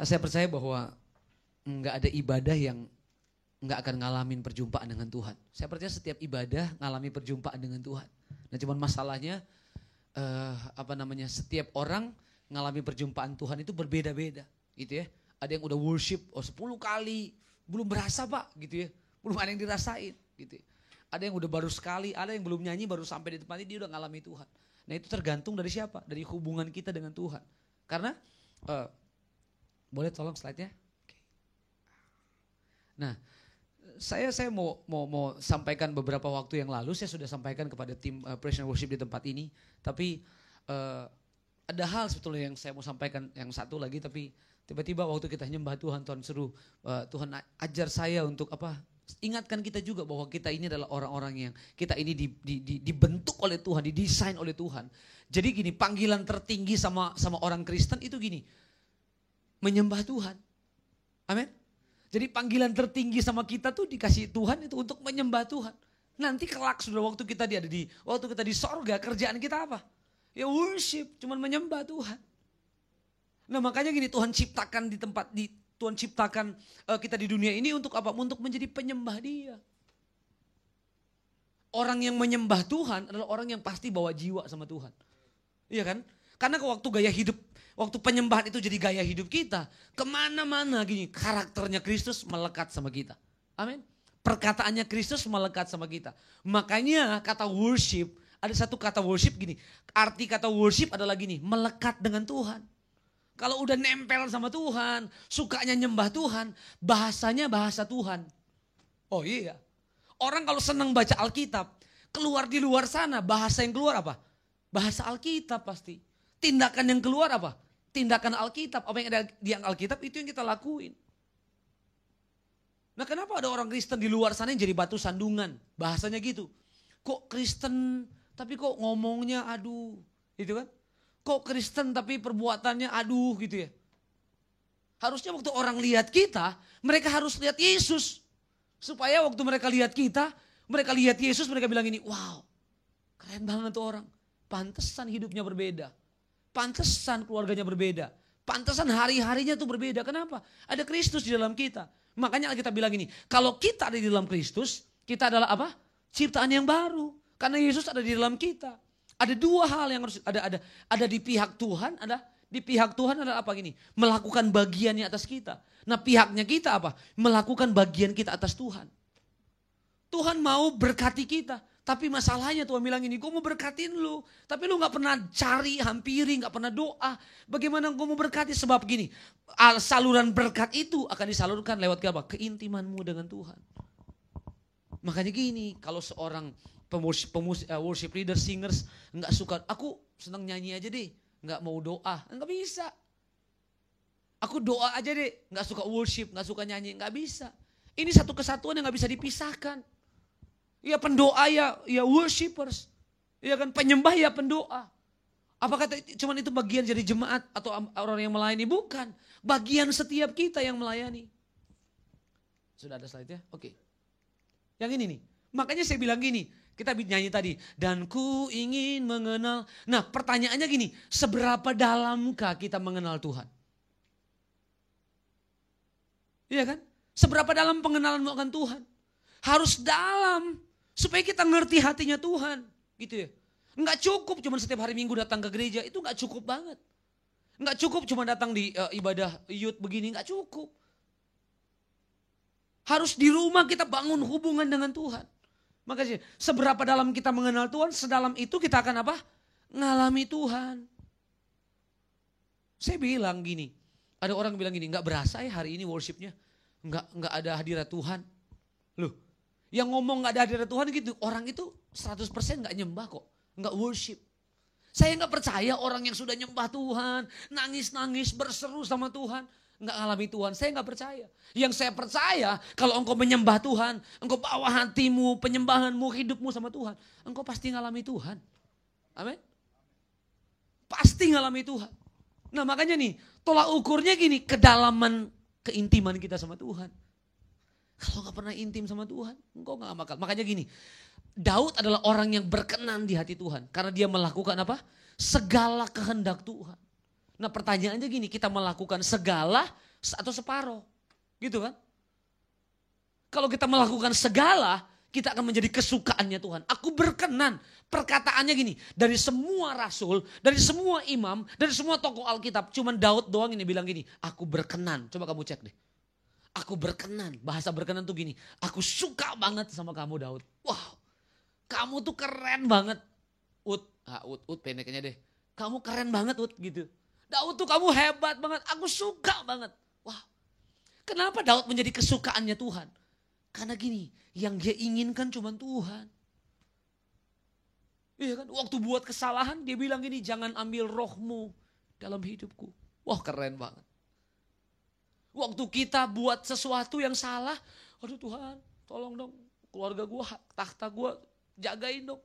Saya percaya bahwa nggak ada ibadah yang nggak akan ngalamin perjumpaan dengan Tuhan. Saya percaya setiap ibadah ngalami perjumpaan dengan Tuhan. Nah cuman masalahnya setiap orang ngalami perjumpaan Tuhan itu berbeda-beda gitu ya. Ada yang udah worship 10 kali belum berasa Pak gitu ya. Belum ada yang dirasain gitu ya. Ada yang udah baru sekali, ada yang belum nyanyi baru sampai di tempat ini dia udah ngalami Tuhan. Nah itu tergantung dari siapa? Dari hubungan kita dengan Tuhan. Karena boleh tolong slide-nya? Oke. Nah, saya mau sampaikan beberapa waktu yang lalu, saya sudah sampaikan kepada tim Praise and Worship di tempat ini. Tapi ada hal sebetulnya yang saya mau sampaikan yang satu lagi, tapi tiba-tiba waktu kita nyembah Tuhan, Tuhan seru, Tuhan ajar saya untuk ingatkan kita juga bahwa kita ini adalah orang-orang yang kita ini dibentuk oleh Tuhan, didesain oleh Tuhan. Jadi gini, panggilan tertinggi sama orang Kristen itu gini, menyembah Tuhan. Amin. Jadi panggilan tertinggi sama kita tuh dikasih Tuhan itu untuk menyembah Tuhan. Nanti kelak sudah waktu kita di sorga, kerjaan kita apa? Ya worship, cuman menyembah Tuhan. Nah makanya gini, Tuhan ciptakan Tuhan ciptakan kita di dunia ini untuk apa? Untuk menjadi penyembah Dia. Orang yang menyembah Tuhan adalah orang yang pasti bawa jiwa sama Tuhan. Iya kan? Karena waktu penyembahan itu jadi gaya hidup kita, kemana-mana gini, karakternya Kristus melekat sama kita. Amin. Perkataannya Kristus melekat sama kita. Makanya kata worship, ada satu kata worship gini, arti kata worship adalah gini, melekat dengan Tuhan. Kalau udah nempel sama Tuhan, sukanya nyembah Tuhan, bahasanya bahasa Tuhan. Oh iya. Orang kalau senang baca Alkitab, keluar di luar sana, bahasa yang keluar apa? Bahasa Alkitab pasti. Tindakan yang keluar apa? Tindakan Alkitab. Apa yang ada di Alkitab itu yang kita lakuin. Nah kenapa ada orang Kristen di luar sana yang jadi batu sandungan? Bahasanya gitu. Kok Kristen tapi kok ngomongnya aduh. Gitu kan? Kok Kristen tapi perbuatannya aduh gitu ya. Harusnya waktu orang lihat kita, mereka harus lihat Yesus. Supaya waktu mereka lihat kita, mereka lihat Yesus, mereka bilang ini, wow keren banget tuh orang. Pantesan hidupnya berbeda. Pantesan keluarganya berbeda. Pantesan hari-harinya tuh berbeda. Kenapa? Ada Kristus di dalam kita. Makanya kita bilang ini, kalau kita ada di dalam Kristus, kita adalah apa? Ciptaan yang baru. Karena Yesus ada di dalam kita. Ada dua hal yang harus ada di pihak Tuhan, di pihak Tuhan adalah apa gini? Melakukan bagiannya atas kita. Nah pihaknya kita apa? Melakukan bagian kita atas Tuhan. Tuhan mau berkati kita. Tapi masalahnya Tuhan bilang ini, gue mau berkatin lu. Tapi lu gak pernah cari, hampiri, gak pernah doa. Bagaimana gue mau berkati? Sebab gini, saluran berkat itu akan disalurkan lewat apa? Keintimanmu dengan Tuhan. Makanya gini, kalau seorang worship leader, singers gak suka, aku senang nyanyi aja deh. Gak mau doa, gak bisa. Aku doa aja deh, gak suka worship, gak suka nyanyi, gak bisa. Ini satu kesatuan yang gak bisa dipisahkan. Ya pendoa ya worshipers. Ya kan penyembah ya pendoa. Apakah cuman itu bagian jadi jemaat atau orang yang melayani? Bukan. Bagian setiap kita yang melayani. Sudah ada slide-nya? Oke. Yang ini nih. Makanya saya bilang gini. Kita nyanyi tadi. Dan ku ingin mengenal. Nah pertanyaannya gini. Seberapa dalamkah kita mengenal Tuhan? Iya kan? Seberapa dalam pengenalanmu akan Tuhan? Harus dalam. Supaya kita ngerti hatinya Tuhan. Gitu ya. Enggak cukup cuma setiap hari Minggu datang ke gereja. Itu enggak cukup banget. Enggak cukup cuma datang di ibadah youth begini. Enggak cukup. Harus di rumah kita bangun hubungan dengan Tuhan. Makanya seberapa dalam kita mengenal Tuhan. Sedalam itu kita akan apa? Ngalami Tuhan. Saya bilang gini. Ada orang bilang gini. Enggak berasa ya hari ini worshipnya. Enggak ada hadirat Tuhan. Loh. Yang ngomong gak ada hadirat Tuhan gitu. Orang itu 100% gak nyembah kok. Gak worship. Saya gak percaya orang yang sudah nyembah Tuhan. Nangis-nangis berseru sama Tuhan. Gak ngalami Tuhan. Saya gak percaya. Yang saya percaya kalau engkau menyembah Tuhan. Engkau bawa hatimu, penyembahanmu, hidupmu sama Tuhan. Engkau pasti ngalami Tuhan. Amin. Pasti ngalami Tuhan. Nah makanya nih. Tolak ukurnya gini. Kedalaman keintiman kita sama Tuhan. Kalau gak pernah intim sama Tuhan, engkau gak bakal. Makanya gini, Daud adalah orang yang berkenan di hati Tuhan. Karena dia melakukan apa? Segala kehendak Tuhan. Nah pertanyaannya gini, kita melakukan segala atau separuh. Gitu kan? Kalau kita melakukan segala, kita akan menjadi kesukaannya Tuhan. Aku berkenan. Perkataannya gini, dari semua rasul, dari semua imam, dari semua tokoh Alkitab, cuman Daud doang ini bilang gini, aku berkenan. Coba kamu cek deh. Aku berkenan. Bahasa berkenan tuh gini, aku suka banget sama kamu Daud. Wow, kamu tuh keren banget. Ut pendeknya deh. Kamu keren banget Ut gitu. Daud tuh kamu hebat banget, aku suka banget. Wow, kenapa Daud menjadi kesukaannya Tuhan? Karena gini, yang dia inginkan cuma Tuhan. Iya kan, waktu buat kesalahan dia bilang gini, jangan ambil rohmu dalam hidupku. Wah keren banget. Waktu kita buat sesuatu yang salah, aduh Tuhan tolong dong keluarga gue, tahta gue jagain dong.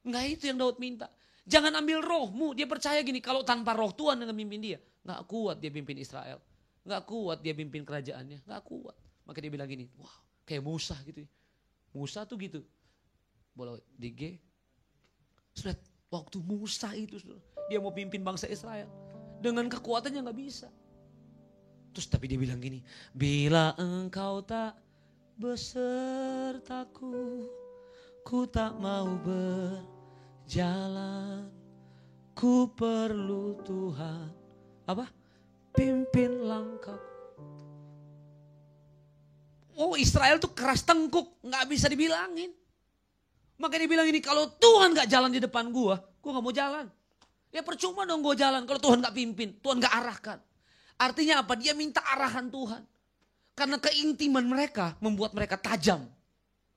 Enggak itu yang Daud minta. Jangan ambil rohmu, dia percaya gini, kalau tanpa roh Tuhan yang memimpin dia. Gak kuat dia pimpin Israel, gak kuat dia pimpin kerajaannya, gak kuat. Maka dia bilang gini, wow kayak Musa gitu. Musa tuh gitu. Boleh di G. Sudah waktu Musa itu dia mau pimpin bangsa Israel. Dengan kekuatannya gak bisa. Terus tapi dia bilang gini, bila engkau tak besertaku, ku tak mau berjalan, ku perlu Tuhan. Apa? Pimpin langkahku. Oh Israel tuh keras tengkuk, gak bisa dibilangin. Makanya dia bilang ini, kalau Tuhan gak jalan di depan gua gak mau jalan. Ya percuma dong gua jalan kalau Tuhan gak pimpin, Tuhan gak arahkan. Artinya apa? Dia minta arahan Tuhan. Karena keintiman mereka membuat mereka tajam.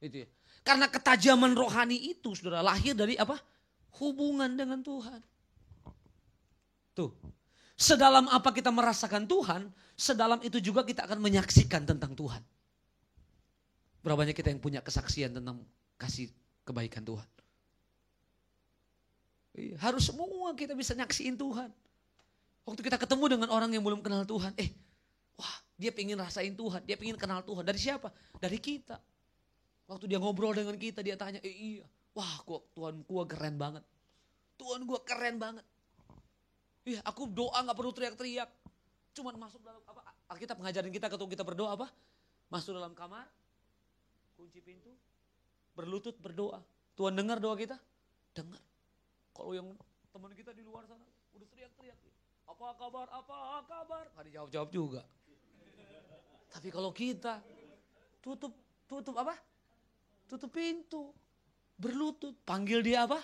Itu ya. Karena ketajaman rohani itu saudara lahir dari apa? Hubungan dengan Tuhan. Tuh. Sedalam apa kita merasakan Tuhan, sedalam itu juga kita akan menyaksikan tentang Tuhan. Berapa banyak kita yang punya kesaksian tentang kasih kebaikan Tuhan. Harus semua kita bisa nyaksiin Tuhan. Waktu kita ketemu dengan orang yang belum kenal Tuhan, wah dia pengen rasain Tuhan, dia pengen kenal Tuhan. Dari siapa? Dari kita. Waktu dia ngobrol dengan kita, dia tanya, iya, wah Tuhan gua keren banget. Tuhan gua keren banget. Iya, aku doa gak perlu teriak-teriak. Cuman masuk dalam apa? Alkitab ngajarin kita ketika kita berdoa apa? Masuk dalam kamar, kunci pintu, berlutut berdoa. Tuhan dengar doa kita? Dengar. Kalau yang teman kita di luar sana udah teriak-teriak. Apa kabar? Apa kabar? Gak dijawab-jawab juga. Tapi kalau kita tutup apa? Tutup pintu, berlutut, panggil dia apa?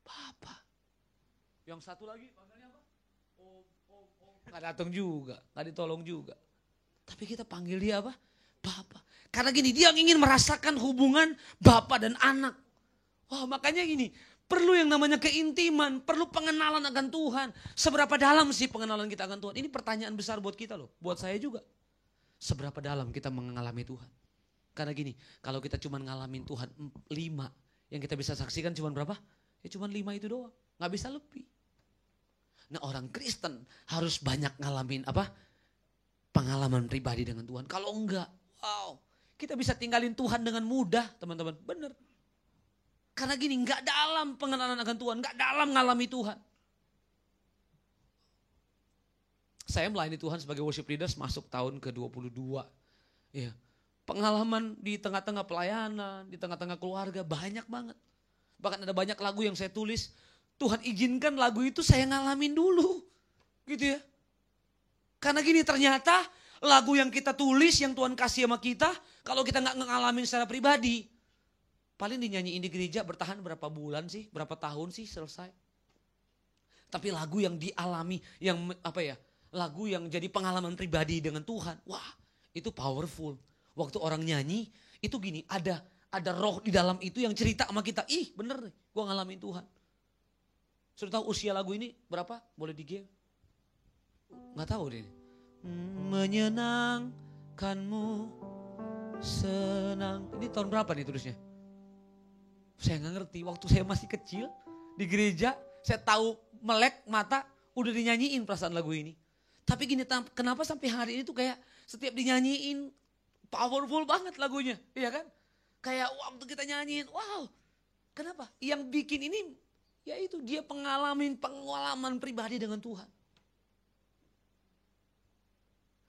Papa. Yang satu lagi panggilnya apa? Om. Gak datang juga, gak ditolong juga. Tapi kita panggil dia apa? Papa. Karena gini, dia ingin merasakan hubungan Bapa dan anak. Wah makanya gini, perlu yang namanya keintiman, perlu pengenalan akan Tuhan. Seberapa dalam sih pengenalan kita akan Tuhan? Ini pertanyaan besar buat kita loh, buat saya juga. Seberapa dalam kita mengalami Tuhan? Karena gini, kalau kita cuma ngalamin Tuhan 5, yang kita bisa saksikan cuma berapa? Ya cuma 5 itu doang, gak bisa lebih. Nah orang Kristen harus banyak ngalamin apa? Pengalaman pribadi dengan Tuhan. Kalau enggak, wow, kita bisa tinggalin Tuhan dengan mudah teman-teman, bener. Karena gini, gak dalam pengenalan akan Tuhan, gak dalam ngalami Tuhan. Saya melayani Tuhan sebagai worship leaders masuk tahun ke-22. Ya, pengalaman di tengah-tengah pelayanan, di tengah-tengah keluarga banyak banget. Bahkan ada banyak lagu yang saya tulis, Tuhan izinkan lagu itu saya ngalamin dulu. Gitu ya. Karena gini, ternyata lagu yang kita tulis, yang Tuhan kasih sama kita, kalau kita gak ngalamin secara pribadi, paling dinyanyiin di gereja bertahan berapa bulan sih, berapa tahun sih selesai. Tapi lagu yang dialami, yang apa ya, lagu yang jadi pengalaman pribadi dengan Tuhan, wah itu powerful. Waktu orang nyanyi, itu gini, ada roh di dalam itu yang cerita sama kita, ih bener nih, gue ngalamin Tuhan. Sudah tahu usia lagu ini berapa? Boleh di-game? Gak tahu deh. Menyenangkanmu senang. Ini tahun berapa nih tulisnya? Saya gak ngerti, waktu saya masih kecil di gereja, saya tahu melek mata, udah dinyanyiin perasaan lagu ini. Tapi gini, kenapa sampai hari ini tuh kayak setiap dinyanyiin, powerful banget lagunya, iya kan? Kayak waktu kita nyanyiin, wow. Kenapa? Yang bikin ini, yaitu dia pengalaman pribadi dengan Tuhan.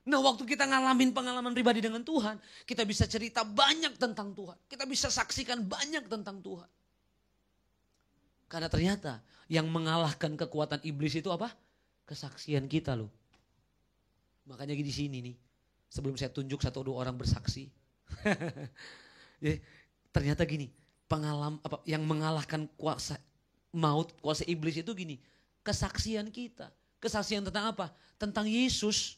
Nah waktu kita ngalamin pengalaman pribadi dengan Tuhan, kita bisa cerita banyak tentang Tuhan. Kita bisa saksikan banyak tentang Tuhan. Karena ternyata yang mengalahkan kekuatan iblis itu apa? Kesaksian kita loh. Makanya di sini nih, sebelum saya tunjuk 1 2 orang bersaksi. Ya, ternyata gini, yang mengalahkan kuasa maut, kuasa iblis itu gini, kesaksian kita. Kesaksian tentang apa? Tentang Yesus.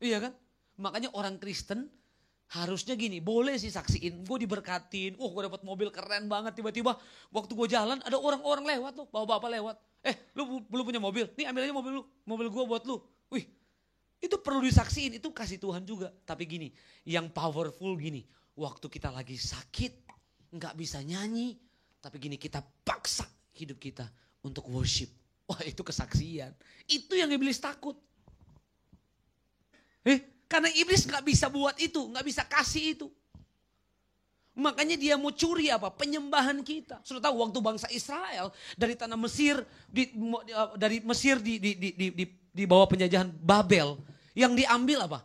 Iya kan? Makanya orang Kristen harusnya gini, boleh sih saksiin, gue diberkatin, gue dapat mobil keren banget, tiba-tiba waktu gue jalan ada orang-orang lewat tuh, bapak-bapak lewat. Lu belum punya mobil, nih ambil aja mobil lu, mobil gue buat lu. Wih, itu perlu disaksiin, itu kasih Tuhan juga. Tapi gini, yang powerful gini, waktu kita lagi sakit, nggak bisa nyanyi, tapi gini kita paksa hidup kita untuk worship. Wah itu kesaksian, itu yang iblis takut. Karena iblis nggak bisa buat itu, nggak bisa kasih itu. Makanya dia mau curi apa? Penyembahan kita. Sudah tahu waktu bangsa Israel dari tanah Mesir, dari Mesir di bawah penjajahan Babel, yang diambil apa?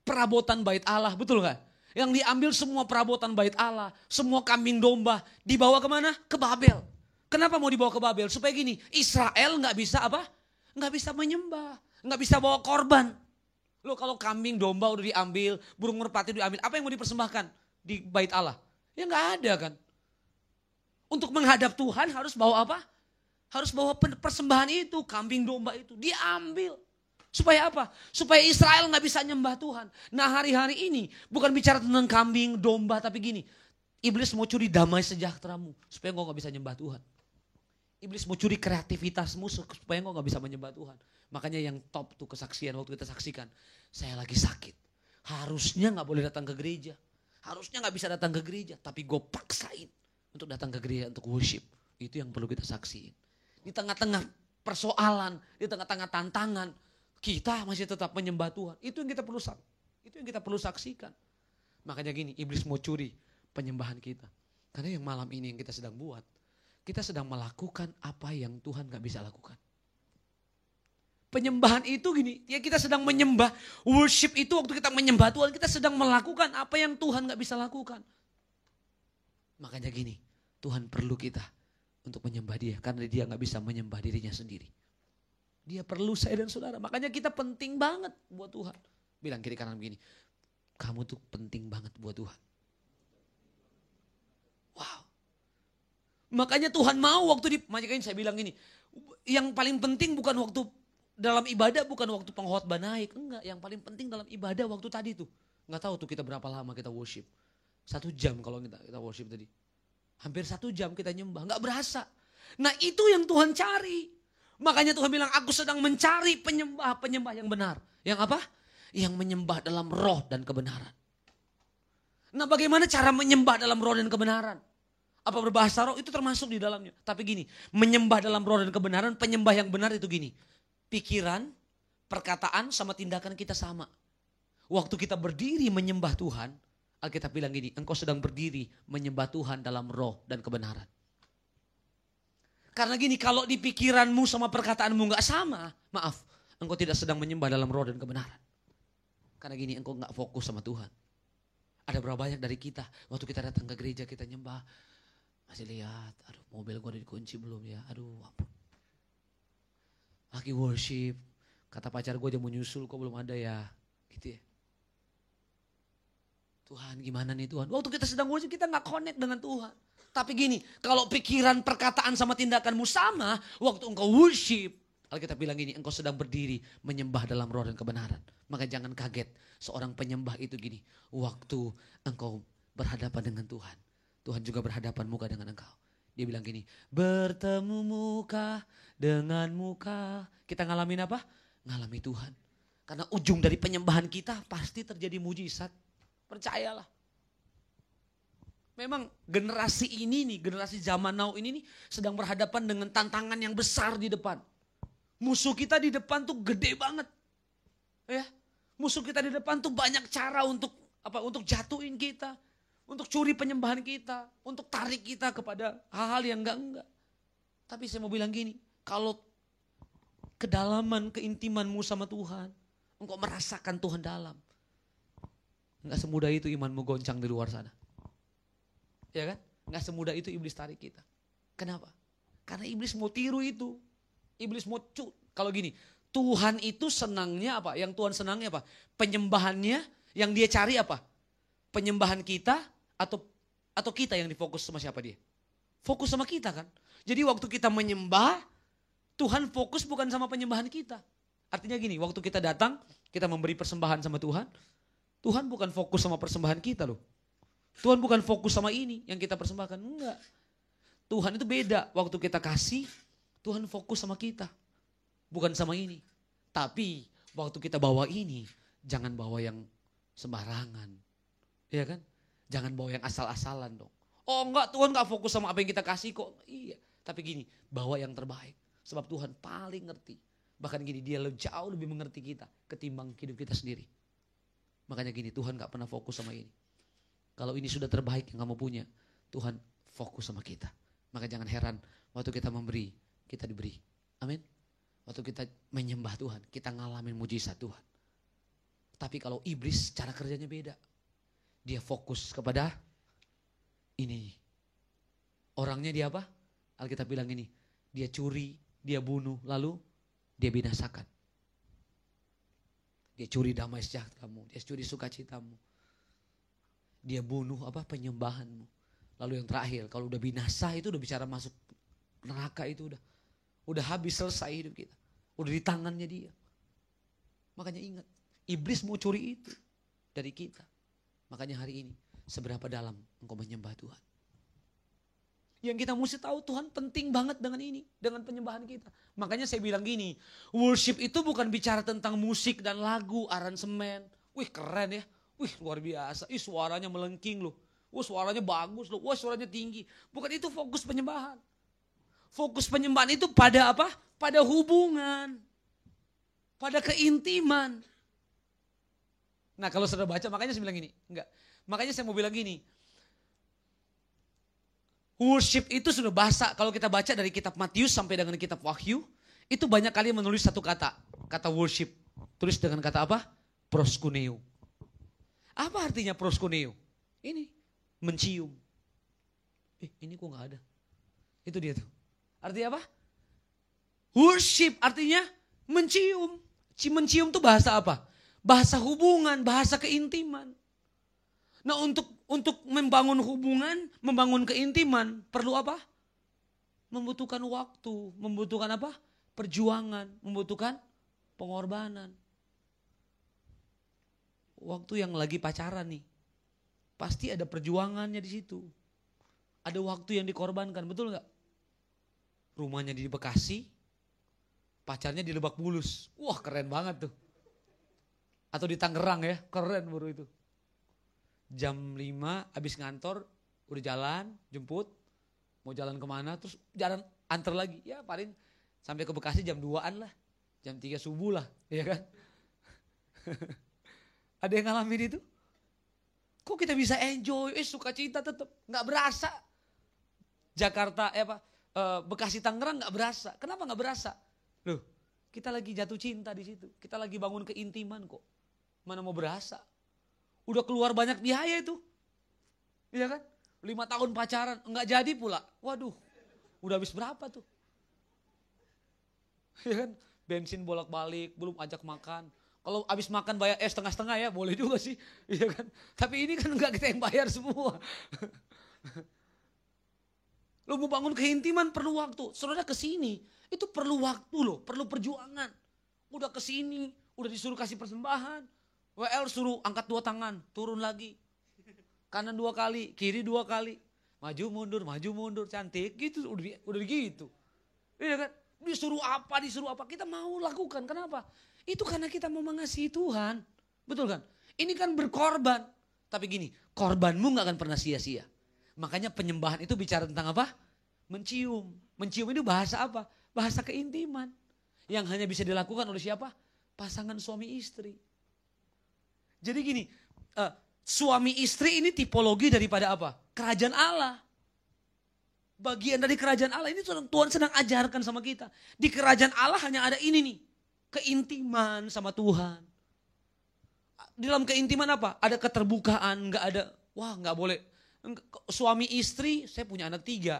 Perabotan bait Allah, betul nggak? Yang diambil semua perabotan bait Allah, semua kambing domba, dibawa kemana? Ke Babel. Kenapa mau dibawa ke Babel? Supaya gini, Israel nggak bisa apa? Nggak bisa menyembah, nggak bisa bawa korban. Loh kalau kambing domba udah diambil, burung merpati udah diambil, apa yang mau dipersembahkan di bait Allah? Ya nggak ada kan. Untuk menghadap Tuhan harus bawa apa? Harus bawa persembahan itu, kambing domba itu diambil. Supaya apa? Supaya Israel nggak bisa nyembah Tuhan. Nah hari-hari ini bukan bicara tentang kambing, domba, tapi gini. Iblis mau curi damai sejahteramu supaya engkau nggak bisa nyembah Tuhan. Iblis mau curi kreativitasmu supaya engkau nggak bisa menyembah Tuhan. Makanya yang top tuh kesaksian waktu kita saksikan. Saya lagi sakit. Harusnya gak boleh datang ke gereja. Harusnya gak bisa datang ke gereja. Tapi gue paksain untuk datang ke gereja untuk worship. Itu yang perlu kita saksiin. Di tengah-tengah persoalan, di tengah-tengah tantangan. Kita masih tetap menyembah Tuhan. Itu yang kita perlu saksikan. Makanya gini, iblis mau curi penyembahan kita. Karena yang malam ini yang kita sedang buat. Kita sedang melakukan apa yang Tuhan gak bisa lakukan. Penyembahan itu gini, ya kita sedang menyembah. Worship itu waktu kita menyembah Tuhan, kita sedang melakukan apa yang Tuhan gak bisa lakukan. Makanya gini, Tuhan perlu kita untuk menyembah dia. Karena dia gak bisa menyembah dirinya sendiri. Dia perlu saya dan saudara. Makanya kita penting banget buat Tuhan. Bilang kiri kanan begini, kamu tuh penting banget buat Tuhan. Wow. Makanya Tuhan mau waktu makanya saya bilang gini, yang paling penting bukan waktu dalam ibadah, bukan waktu pengkhotbah naik. Enggak, yang paling penting dalam ibadah waktu tadi tuh. Enggak tahu tuh kita berapa lama kita worship. 1 jam kalau kita worship tadi. Hampir 1 jam kita nyembah, enggak berasa. Nah itu yang Tuhan cari. Makanya Tuhan bilang, aku sedang mencari penyembah yang benar. Yang apa? Yang menyembah dalam roh dan kebenaran. Nah bagaimana cara menyembah dalam roh dan kebenaran? Apa berbahasa roh? Itu termasuk di dalamnya. Tapi gini, menyembah dalam roh dan kebenaran, penyembah yang benar itu gini. Pikiran, perkataan sama tindakan kita sama. Waktu kita berdiri menyembah Tuhan, Alkitab bilang gini, engkau sedang berdiri menyembah Tuhan dalam roh dan kebenaran. Karena gini, kalau di pikiranmu sama perkataanmu gak sama, maaf, engkau tidak sedang menyembah dalam roh dan kebenaran. Karena gini, engkau gak fokus sama Tuhan. Ada berapa banyak dari kita, waktu kita datang ke gereja kita nyembah, masih lihat, aduh mobil gue udah dikunci belum ya, aduh ampun. Lagi worship, kata pacar gue dia mau nyusul kok belum ada ya, gitu ya. Tuhan gimana nih Tuhan, waktu kita sedang worship kita gak connect dengan Tuhan. Tapi gini, kalau pikiran, perkataan sama tindakanmu sama, waktu engkau worship, Alkitab bilang gini, engkau sedang berdiri menyembah dalam roh dan kebenaran. Maka jangan kaget, seorang penyembah itu gini, waktu engkau berhadapan dengan Tuhan, Tuhan juga berhadapan muka dengan engkau. Dia bilang gini, bertemu muka dengan muka. Kita ngalamin apa? Ngalami Tuhan. Karena ujung dari penyembahan kita pasti terjadi mujizat. Percayalah. Memang generasi ini nih, generasi zaman now ini nih sedang berhadapan dengan tantangan yang besar di depan. Musuh kita di depan tuh gede banget. Ya, musuh kita di depan tuh banyak cara untuk jatuhin kita. Untuk curi penyembahan kita, untuk tarik kita kepada hal-hal yang enggak. Tapi saya mau bilang gini, kalau kedalaman keintimanmu sama Tuhan, Engkau merasakan Tuhan dalam. Enggak semudah itu imanmu goncang di luar sana. Ya kan? Enggak semudah itu iblis tarik kita. Kenapa? Karena iblis mau tiru itu. Iblis mau kalau gini, Tuhan itu senangnya apa? Yang Tuhan senangnya apa? Penyembahannya yang dia cari apa? Penyembahan kita atau kita yang difokus sama siapa dia? Fokus sama kita kan? Jadi waktu kita menyembah, Tuhan fokus bukan sama penyembahan kita. Artinya gini, waktu kita datang, kita memberi persembahan sama Tuhan, Tuhan bukan fokus sama persembahan kita loh. Tuhan bukan fokus sama ini yang kita persembahkan, enggak. Tuhan itu beda, waktu kita kasih, Tuhan fokus sama kita. Bukan sama ini. Tapi waktu kita bawa ini, jangan bawa yang sembarangan. Iya kan? Jangan bawa yang asal-asalan dong. Oh enggak, Tuhan enggak fokus sama apa yang kita kasih kok. Iya, tapi gini, bawa yang terbaik. Sebab Tuhan paling ngerti. Bahkan gini, dia jauh lebih mengerti kita ketimbang hidup kita sendiri. Makanya gini, Tuhan gak pernah fokus sama ini. Kalau ini sudah terbaik yang kamu punya, Tuhan fokus sama kita. Maka jangan heran waktu kita memberi, kita diberi. Amin. Waktu kita menyembah Tuhan, kita ngalamin mujizat Tuhan. Tapi kalau iblis cara kerjanya beda. Dia fokus kepada ini. Orangnya dia apa? Alkitab bilang ini, dia curi, dia bunuh, lalu dia binasakan. Dia curi damai sejahteramu, dia curi sukacitamu. Dia bunuh apa? Penyembahanmu. Lalu yang terakhir, kalau udah binasa itu udah bicara masuk neraka itu udah habis, selesai hidup kita. Udah di tangannya dia. Makanya ingat, iblis mau curi itu dari kita. Makanya hari ini, seberapa dalam engkau menyembah Tuhan. Yang kita mesti tahu Tuhan penting banget dengan ini, dengan penyembahan kita. Makanya saya bilang gini, worship itu bukan bicara tentang musik dan lagu, aransemen. Wih keren ya, wih luar biasa, ih suaranya melengking loh. Wah suaranya bagus loh, wah suaranya tinggi. Bukan itu fokus penyembahan. Fokus penyembahan itu pada apa? Pada hubungan. Pada keintiman. Nah kalau sudah baca, makanya saya bilang gini. Enggak, makanya saya mau bilang gini. Worship itu sudah bahasa, kalau kita baca dari kitab Matius sampai dengan kitab Wahyu, itu banyak kali menulis satu kata worship. Tulis dengan kata apa? Proskuneo. Apa artinya proskuneo? Ini, mencium. Ini kok gak ada. Itu dia tuh. Artinya apa? Worship artinya mencium. Mencium tuh bahasa apa? Bahasa hubungan, bahasa keintiman. Nah untuk membangun hubungan, membangun keintiman, perlu apa? Membutuhkan waktu, membutuhkan apa? Perjuangan, membutuhkan pengorbanan. Waktu yang lagi pacaran nih, pasti ada perjuangannya di situ. Ada waktu yang dikorbankan, betul gak? Rumahnya di Bekasi, pacarnya di Lebak Bulus. Wah keren banget tuh. Atau di Tangerang ya, keren baru itu. Jam 5 habis ngantor, udah jalan, jemput, mau jalan kemana, terus jalan antar lagi. Ya paling sampai ke Bekasi jam 2-an lah, jam 3 subuh lah, ya kan. Ada yang ngalamin itu? Kok kita bisa enjoy, sukacita tetap, gak berasa. Jakarta, Bekasi Tangerang gak berasa. Kenapa gak berasa? Loh, kita lagi jatuh cinta di situ, kita lagi bangun keintiman kok. Mana mau berasa? Udah keluar banyak biaya itu. Iya kan? 5 tahun pacaran, enggak jadi pula. Waduh, udah habis berapa tuh? Iya kan? Bensin bolak-balik, belum ajak makan. Kalau habis makan bayar setengah-setengah ya, boleh juga sih. Iya kan? Tapi ini kan enggak kita yang bayar semua. Lu mau bangun keintiman perlu waktu. Saudara kesini, itu perlu waktu loh, perlu perjuangan. Udah kesini, udah disuruh kasih persembahan. WL suruh angkat 2 tangan, turun lagi. Kanan 2 kali, kiri 2 kali. Maju mundur, cantik gitu, udah gitu. Iya kan? Disuruh apa, kita mau lakukan. Kenapa? Itu karena kita mau mengasihi Tuhan. Betul kan? Ini kan berkorban. Tapi gini, korbanmu gak akan pernah sia-sia. Makanya penyembahan itu bicara tentang apa? Mencium. Mencium itu bahasa apa? Bahasa keintiman. Yang hanya bisa dilakukan oleh siapa? Pasangan suami istri. Jadi gini, suami istri ini tipologi daripada apa? Kerajaan Allah. Bagian dari kerajaan Allah ini Tuhan sedang ajarkan sama kita. Di kerajaan Allah hanya ada ini nih, keintiman sama Tuhan. di dalam keintiman apa? Ada keterbukaan, nggak ada, wah nggak boleh. Suami istri, saya punya anak 3.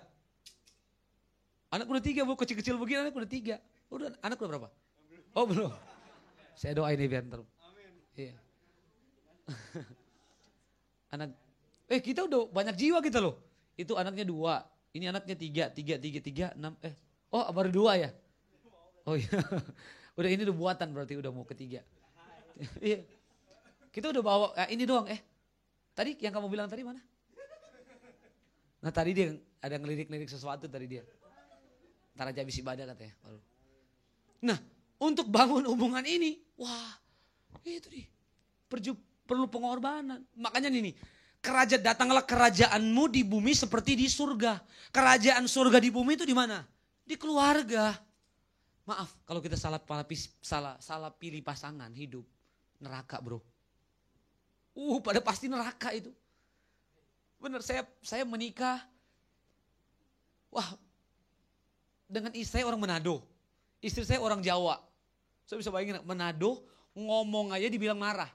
Anak udah 3, bu, kecil-kecil begini anak udah 3. Udah, anak udah berapa? Oh belum. Saya doain nih biar ntar. Iya. Anak, kita udah banyak jiwa kita loh. Itu anaknya 2, ini anaknya 3, 6, oh baru 2 ya? Oh iya. Udah ini udah buatan berarti udah mau ketiga. Iya. Kita udah bawa, ini doang Tadi yang kamu bilang tadi mana? Nah tadi dia ada ngelirik-ngelirik sesuatu tadi dia. Ntar aja habis ibadah katanya. Baru. Nah untuk bangun hubungan ini, wah itu nih. Perlu pengorbanan. Makanya nih, datanglah kerajaanmu di bumi seperti di surga. Kerajaan surga di bumi itu di mana? Di keluarga. Maaf kalau kita salah pilih pasangan hidup. Neraka bro. Pada pasti neraka itu. Bener, saya menikah, wah dengan istri saya orang Manado, istri saya orang Jawa. Saya bisa bayangin Manado ngomong aja dibilang marah,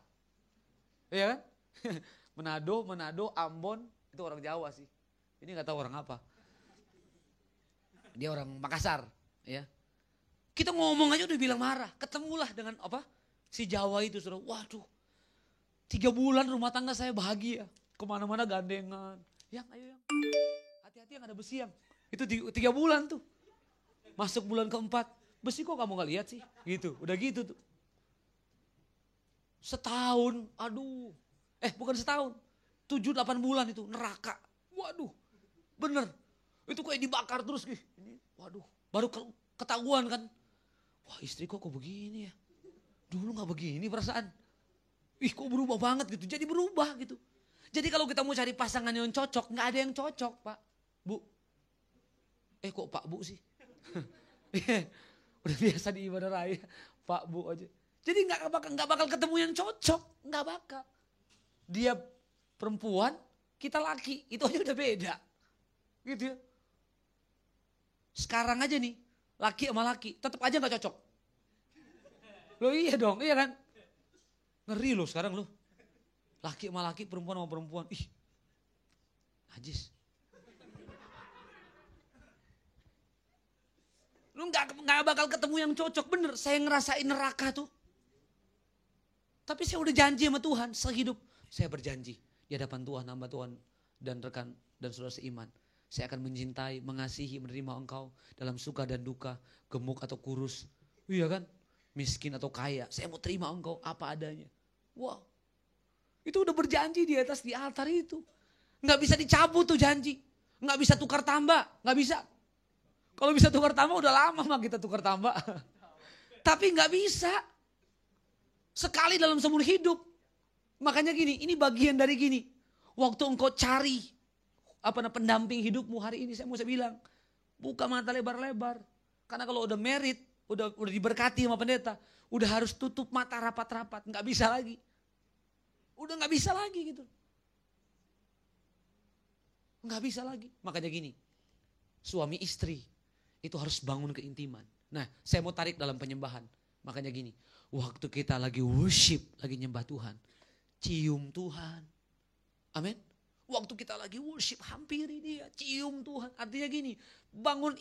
ya kan? Manado, Ambon itu orang Jawa sih. Ini nggak tahu orang apa. Dia orang Makassar, ya. Kita ngomong aja udah bilang marah. Ketemulah dengan si Jawa itu, saudara. Waduh, 3 bulan rumah tangga saya bahagia. Kemana-mana gandengan. Ayo yang. Hati-hati yang ada besi yang. Itu 3 bulan tuh. Masuk bulan ke-4. Besi kok kamu gak lihat sih? Gitu, udah gitu tuh. Setahun, aduh. Bukan setahun. 7-8 bulan itu, neraka. Waduh, bener. Itu kayak dibakar terus. Ini, waduh, baru ketahuan kan. Wah istri kok begini ya. Dulu gak begini perasaan. Kok berubah banget gitu. Jadi berubah gitu. Jadi kalau kita mau cari pasangan yang cocok, gak ada yang cocok Pak, Bu. Kok Pak Bu sih? Udah biasa di ibadah raya, Pak Bu aja. Jadi gak bakal ketemu yang cocok, gak bakal. Dia perempuan, kita laki, itu aja udah beda. Gitu ya. Sekarang aja nih, laki sama laki, tetap aja gak cocok. Loh iya dong, iya kan? Ngeri loh sekarang loh. Laki sama laki, perempuan sama perempuan. Najis. Lu gak bakal ketemu yang cocok, bener. Saya ngerasain neraka tuh. Tapi saya udah janji sama Tuhan, sehidup. Saya berjanji di hadapan Tuhan, hamba Tuhan dan rekan dan saudara seiman. Saya akan mencintai, mengasihi, menerima engkau dalam suka dan duka, gemuk atau kurus. Iya kan? Miskin atau kaya. Saya mau terima engkau apa adanya. Wow. Itu udah berjanji di altar itu. Nggak bisa dicabut tuh janji. Nggak bisa tukar tambah. Nggak bisa. Kalau bisa tukar tambah udah lama mah kita tukar tambah. Tapi nggak bisa. Sekali dalam seumur hidup. Makanya gini, ini bagian dari gini. Waktu engkau cari pendamping hidupmu hari ini, saya mau bilang. Buka mata lebar-lebar. Karena kalau udah merit, udah diberkati sama pendeta. Udah harus tutup mata rapat-rapat. Nggak bisa lagi. Udah gak bisa lagi gitu. Gak bisa lagi. Makanya gini, suami istri itu harus bangun keintiman. Nah saya mau tarik dalam penyembahan. Makanya gini, waktu kita lagi worship, lagi nyembah Tuhan, cium Tuhan. Amin. Waktu kita lagi worship, hampiri dia, cium Tuhan. Artinya gini, bangun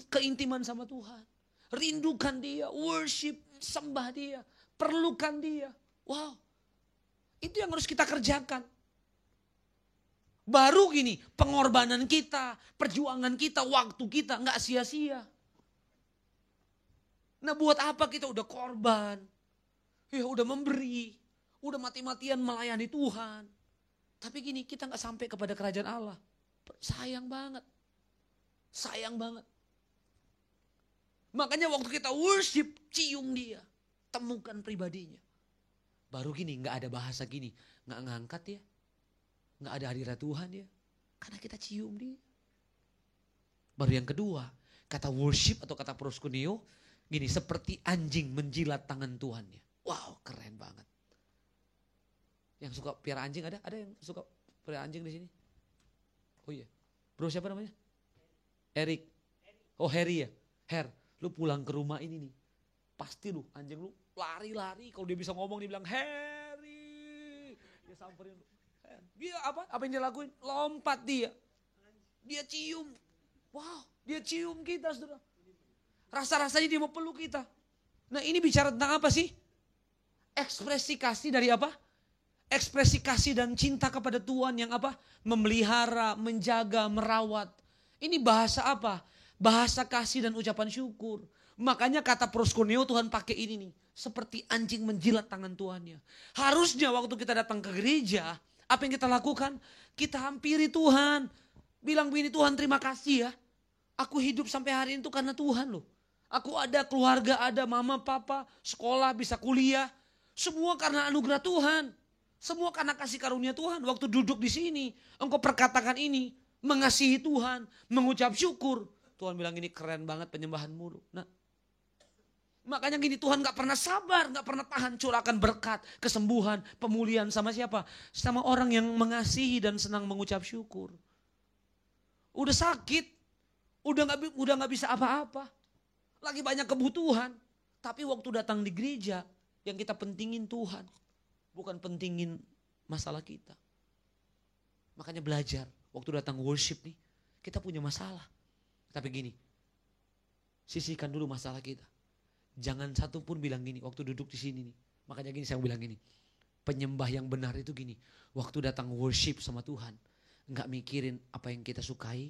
keintiman sama Tuhan. Rindukan dia, worship, sembah dia, perlukan dia. Wow. Itu yang harus kita kerjakan. Baru gini, pengorbanan kita, perjuangan kita, waktu kita gak sia-sia. Nah buat apa kita udah korban, ya udah memberi, udah mati-matian melayani Tuhan. Tapi gini, kita gak sampai kepada kerajaan Allah. Sayang banget. Sayang banget. Makanya waktu kita worship, cium dia. Temukan pribadinya. Baru gini, gak ada bahasa gini. Gak ngangkat ya. Gak ada hadirat Tuhan ya. Karena kita cium dia. Baru yang kedua, kata worship atau kata proskuneo. Gini, seperti anjing menjilat tangan Tuhannya. Wow, keren banget. Yang suka piara anjing ada? Ada yang suka piara anjing di sini? Oh iya. Bro siapa namanya? Erik. Oh Harry ya? Lu pulang ke rumah ini nih. Pasti lu, anjing lu lari-lari. Kalau dia bisa ngomong dia bilang Harry. Dia samperin. Dia apa? Apa yang dia lakuin? Lompat dia. Dia cium. Wow, dia cium kita, saudara. Rasa-rasanya dia mau peluk kita. Nah, ini bicara tentang apa sih? Ekspresi kasih dari apa? Ekspresi kasih dan cinta kepada Tuhan yang apa? Memelihara, menjaga, merawat. Ini bahasa apa? Bahasa kasih dan ucapan syukur. Makanya kata proskuneo Tuhan pakai ini nih. Seperti anjing menjilat tangan Tuhannya. Harusnya waktu kita datang ke gereja, apa yang kita lakukan? Kita hampiri Tuhan. Bilang begini, Tuhan terima kasih ya. Aku hidup sampai hari ini tuh karena Tuhan loh. Aku ada keluarga, ada mama, papa, sekolah, bisa kuliah. Semua karena anugerah Tuhan. Semua karena kasih karunia Tuhan. Waktu duduk di sini, engkau perkatakan ini. Mengasihi Tuhan, mengucap syukur. Tuhan bilang ini keren banget penyembahanmu. Nah, makanya gini, Tuhan gak pernah sabar, gak pernah tahan curahkan berkat, kesembuhan, pemulihan sama siapa? Sama orang yang mengasihi dan senang mengucap syukur. Udah sakit, udah gak bisa apa-apa. Lagi banyak kebutuhan. Tapi waktu datang di gereja, yang kita pentingin Tuhan. Bukan pentingin masalah kita. Makanya belajar, waktu datang worship nih, kita punya masalah. Tapi gini, sisihkan dulu masalah kita. Jangan satu pun bilang gini, waktu duduk di sini nih. Makanya gini saya bilang gini, penyembah yang benar itu gini. Waktu datang worship sama Tuhan, enggak mikirin apa yang kita sukai,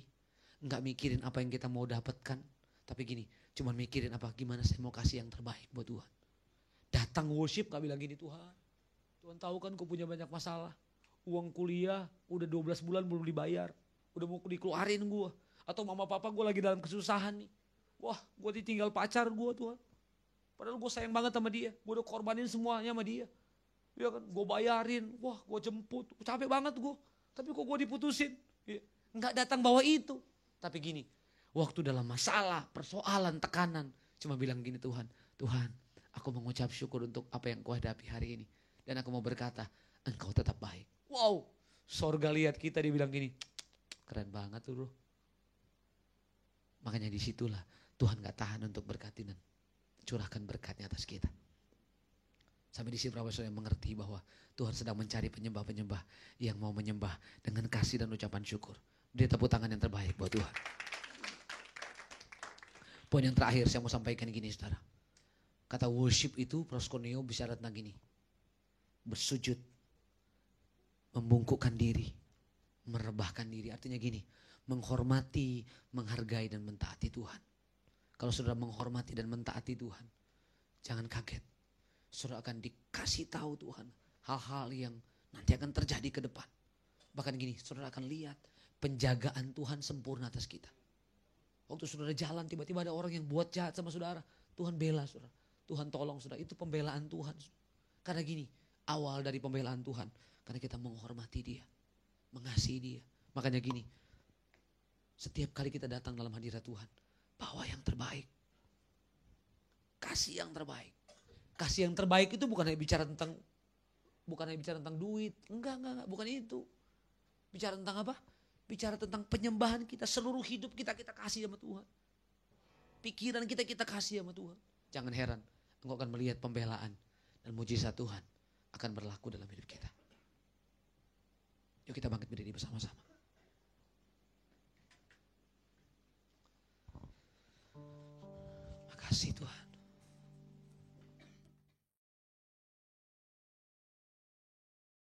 enggak mikirin apa yang kita mau dapatkan. Tapi gini, cuman mikirin apa, gimana saya mau kasih yang terbaik buat Tuhan. Datang worship gak bilang gini, Tuhan tahu kan kau punya banyak masalah. Uang kuliah udah 12 bulan belum dibayar. Udah mau dikeluarin gue. Atau mama papa gue lagi dalam kesusahan nih. Wah, gue ditinggal pacar gue Tuhan. Padahal gue sayang banget sama dia. Gue udah korbanin semuanya sama dia. Ya kan, gue bayarin. Wah, gue jemput. Capek banget gue. Tapi kok gue diputusin. Ya. Nggak datang bawa itu. Tapi gini, waktu dalam masalah, persoalan, tekanan. Cuma bilang gini, Tuhan, aku mengucap syukur untuk apa yang kau hadapi hari ini. Dan aku mau berkata, engkau tetap baik. Wow, sorga lihat kita, dia bilang gini, keren banget tuh bro. Makanya disitulah Tuhan gak tahan untuk berkati dan curahkan berkatnya atas kita. Sampai di sini berapa saudara yang mengerti bahwa Tuhan sedang mencari penyembah-penyembah yang mau menyembah dengan kasih dan ucapan syukur. Beri tepuk tangan yang terbaik buat Tuhan. Poin yang terakhir saya mau sampaikan gini saudara. Kata worship itu proskuneo bicara tentang gini. Bersujud, membungkukkan diri, merebahkan diri. Artinya gini, menghormati, menghargai dan mentaati Tuhan. Kalau saudara menghormati dan mentaati Tuhan, jangan kaget. Saudara akan dikasih tahu Tuhan hal-hal yang nanti akan terjadi ke depan. Bahkan gini, saudara akan lihat penjagaan Tuhan sempurna atas kita. Waktu saudara jalan tiba-tiba ada orang yang buat jahat sama saudara, Tuhan bela saudara. Tuhan tolong saudara, itu pembelaan Tuhan. Karena gini, awal dari pembelaan Tuhan, karena kita menghormati dia, mengasihi dia. Makanya gini, setiap kali kita datang dalam hadirat Tuhan, bawa yang terbaik. Kasih yang terbaik. Kasih yang terbaik itu bukan hanya bicara tentang duit. Enggak, bukan itu. Bicara tentang apa? Bicara tentang penyembahan kita, seluruh hidup kita kasih sama Tuhan. Pikiran kita kasih sama Tuhan. Jangan heran, engkau akan melihat pembelaan dan mujizat Tuhan akan berlaku dalam hidup kita. Yuk kita bangkit berdiri bersama-sama. Makasih Tuhan.